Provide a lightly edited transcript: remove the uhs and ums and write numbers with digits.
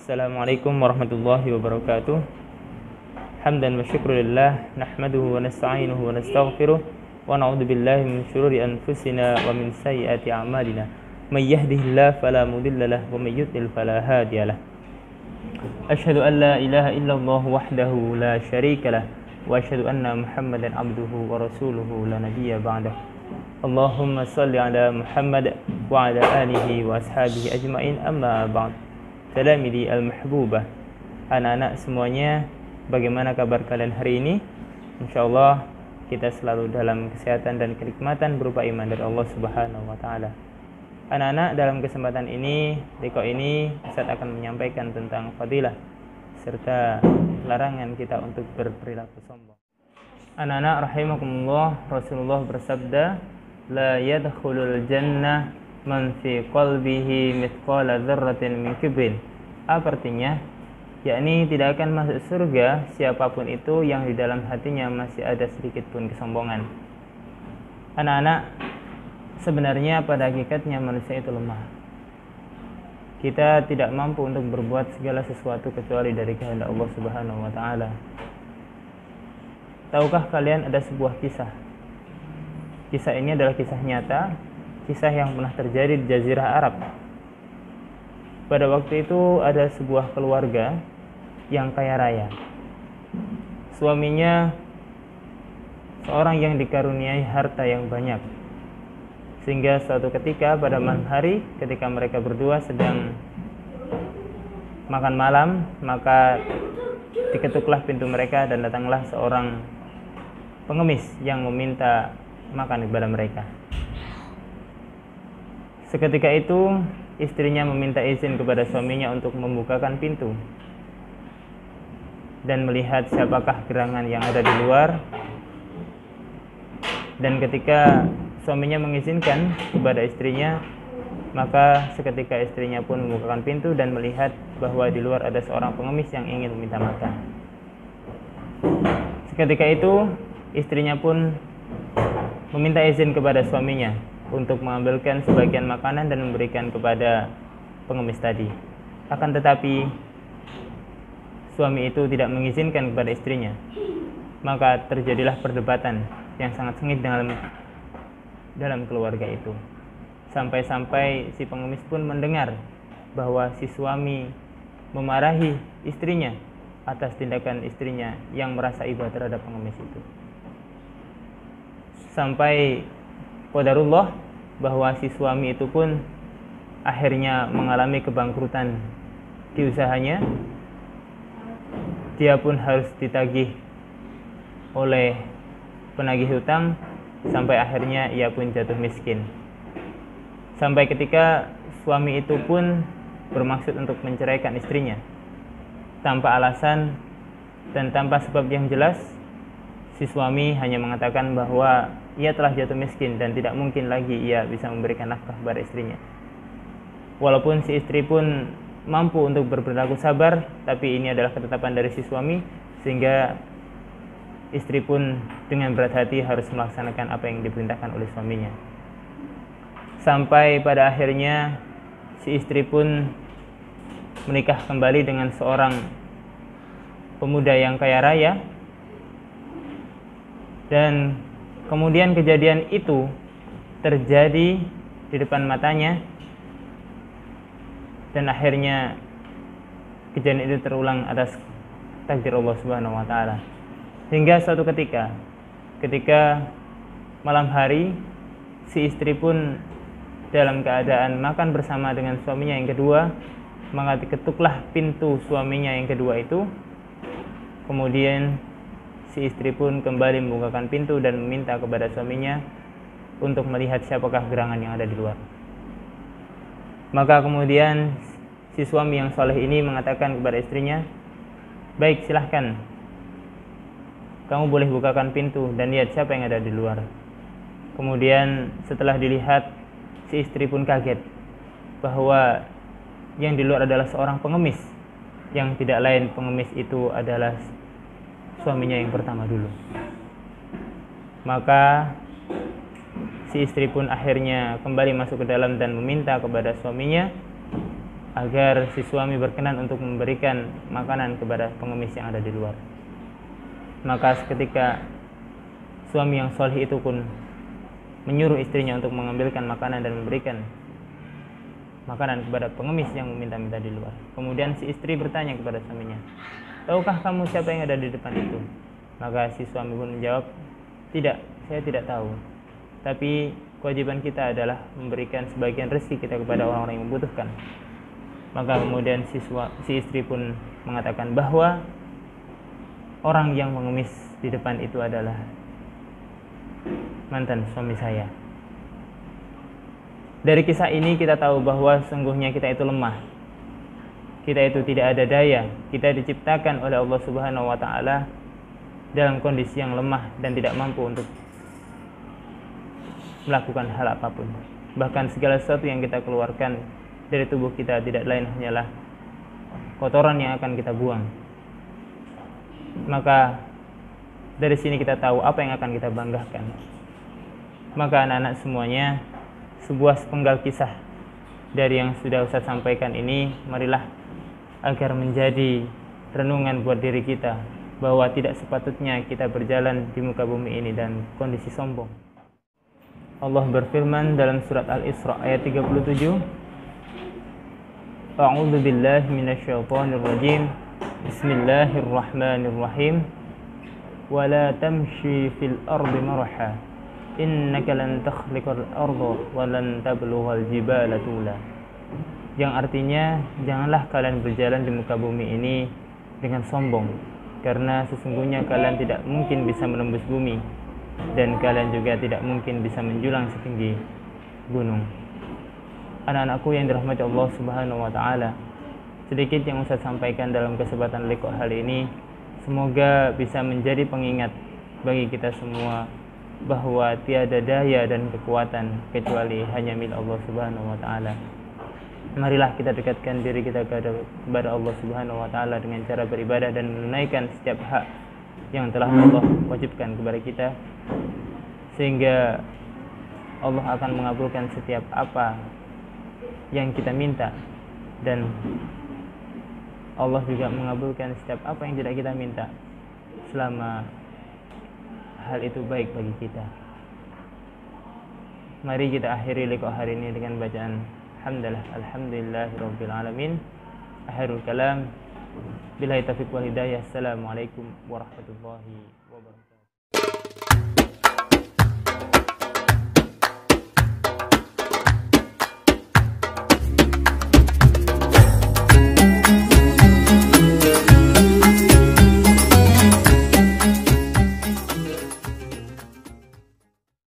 Assalamualaikum warahmatullahi wabarakatuh. Hamdan wa syukrulillah, nahmaduhu wa nasta'inuhu wa nastaghfiruh, wa na'udzu billahi min syururi anfusina wa min sayyiati a'malina. May yahdihillahu fala mudilla lahu wa may yudlil fala hadiya lahu. Asyhadu an la ilaha illallah wahdahu la syarika lahu wa asyhadu anna Muhammadan abduhu wa rasuluhu la nabiyya ba'dahu. Allahumma shalli ala Muhammad wa ala alihi wa ashabihi ajmain, amma ba'd. Salamidi al-mahbubah, anak-anak semuanya, bagaimana kabar kalian hari ini? Insyaallah kita selalu dalam kesehatan dan kenikmatan berupa iman dari Allah Subhanahu wa taala. Anak-anak, dalam kesempatan ini, liqa ini, Ustaz akan menyampaikan tentang fadilah serta larangan kita untuk berperilaku sombong. Anak-anak rahimakumullah, Rasulullah bersabda, la yadkhulul jannah man fi qalbihi mithqala dzarratin min kibrin. Apa artinya? Yakni tidak akan masuk surga siapapun itu yang di dalam hatinya masih ada sedikit pun kesombongan. Anak-anak, sebenarnya pada hakikatnya manusia itu lemah. Kita tidak mampu untuk berbuat segala sesuatu kecuali dari kehendak Allah Subhanahu wa taala. Tahukah kalian ada sebuah kisah? Kisah ini adalah kisah nyata, kisah yang pernah terjadi di Jazirah Arab. Pada waktu itu ada sebuah keluarga yang kaya raya. Suaminya seorang yang dikaruniai harta yang banyak. Sehingga suatu ketika pada malam hari, ketika mereka berdua sedang makan malam, maka diketuklah pintu mereka dan datanglah seorang pengemis yang meminta makan kepada mereka. Seketika itu istrinya meminta izin kepada suaminya untuk membukakan pintu dan melihat siapakah gerangan yang ada di luar. Dan ketika suaminya mengizinkan kepada istrinya, maka seketika istrinya pun membukakan pintu dan melihat bahwa di luar ada seorang pengemis yang ingin meminta makan. Seketika itu istrinya pun meminta izin kepada suaminya untuk mengambilkan sebagian makanan dan memberikan kepada pengemis tadi. Akan tetapi suami itu tidak mengizinkan kepada istrinya. Maka terjadilah perdebatan yang sangat sengit dalam keluarga itu. Sampai-sampai si pengemis pun mendengar bahwa si suami memarahi istrinya atas tindakan istrinya yang merasa iba terhadap pengemis itu. Sampai qadarullah bahwa si suami itu pun akhirnya mengalami kebangkrutan di usahanya. Dia pun harus ditagih oleh penagih hutang sampai akhirnya ia pun jatuh miskin. Sampai ketika suami itu pun bermaksud untuk menceraikan istrinya tanpa alasan dan tanpa sebab yang jelas. Si suami hanya mengatakan bahwa ia telah jatuh miskin dan tidak mungkin lagi ia bisa memberikan nafkah kepada istrinya. Walaupun si istri pun mampu untuk berperilaku sabar, tapi ini adalah ketetapan dari si suami, sehingga istri pun dengan berat hati harus melaksanakan apa yang diperintahkan oleh suaminya. Sampai pada akhirnya si istri pun menikah kembali dengan seorang pemuda yang kaya raya. Dan kemudian kejadian itu terjadi di depan matanya, dan akhirnya kejadian itu terulang atas takdir Allah Subhanahu wa taala. Hingga suatu ketika malam hari, si istri pun dalam keadaan makan bersama dengan suaminya yang kedua, maka diketuklah pintu suaminya yang kedua itu. Kemudian si istri pun kembali membukakan pintu dan meminta kepada suaminya untuk melihat siapakah gerangan yang ada di luar. Maka kemudian si suami yang soleh ini mengatakan kepada istrinya, baik, silahkan, kamu boleh bukakan pintu dan lihat siapa yang ada di luar. Kemudian setelah dilihat, si istri pun kaget bahwa yang di luar adalah seorang pengemis, yang tidak lain pengemis itu adalah suaminya yang pertama dulu. Maka si istri pun akhirnya kembali masuk ke dalam dan meminta kepada suaminya agar si suami berkenan untuk memberikan makanan kepada pengemis yang ada di luar. Maka ketika suami yang soleh itu pun menyuruh istrinya untuk mengambilkan makanan dan memberikan makanan kepada pengemis yang meminta-minta di luar. Kemudian si istri bertanya kepada suaminya, tahukah kamu siapa yang ada di depan itu? Maka si suami pun menjawab, tidak, saya tidak tahu. Tapi kewajiban kita adalah memberikan sebagian rezeki kita kepada orang-orang yang membutuhkan. Maka kemudian si istri pun mengatakan bahwa orang yang mengemis di depan itu adalah mantan suami saya. Dari kisah ini kita tahu bahwa sungguhnya kita itu lemah. Kita itu tidak ada daya. Kita diciptakan oleh Allah Subhanahu wa taala dalam kondisi yang lemah dan tidak mampu untuk melakukan hal apapun. Bahkan segala sesuatu yang kita keluarkan dari tubuh kita tidak lain hanyalah kotoran yang akan kita buang. Maka dari sini kita tahu apa yang akan kita banggakan. Maka anak-anak semuanya, sebuah sepenggal kisah dari yang sudah Ustaz sampaikan ini, marilah agar menjadi renungan buat diri kita bahwa tidak sepatutnya kita berjalan di muka bumi ini dan kondisi sombong. Allah berfirman dalam surat Al-Isra ayat 37, A'udzu billahi minasyaitonir rajim. Bismillahirrahmanirrahim. Wa la tamshi fil ardi marha. Innaka lan takhliqal arda wa lan tablughal jibala tula. Yang artinya, janganlah kalian berjalan di muka bumi ini dengan sombong, karena sesungguhnya kalian tidak mungkin bisa menembus bumi dan kalian juga tidak mungkin bisa menjulang setinggi gunung. Anak-anakku yang dirahmati Allah Subhanahu wa taala, sedikit yang Ustaz sampaikan dalam kesempatan liqa hari ini semoga bisa menjadi pengingat bagi kita semua bahwa tiada daya dan kekuatan kecuali hanya milik Allah Subhanahu wa taala. Marilah kita dekatkan diri kita kepada Allah Subhanahu wa taala dengan cara beribadah dan menunaikan setiap hak yang telah Allah wajibkan kepada kita, sehingga Allah akan mengabulkan setiap apa yang kita minta, dan Allah juga mengabulkan setiap apa yang tidak kita minta selama hal itu baik bagi kita. Mari kita akhiri liqa hari ini dengan bacaan hamdalah alhamdulillahirabbil alamin. Akhirul kalam billahi taufiq wal hidayah. Assalamualaikum warahmatullahi wabarakatuh.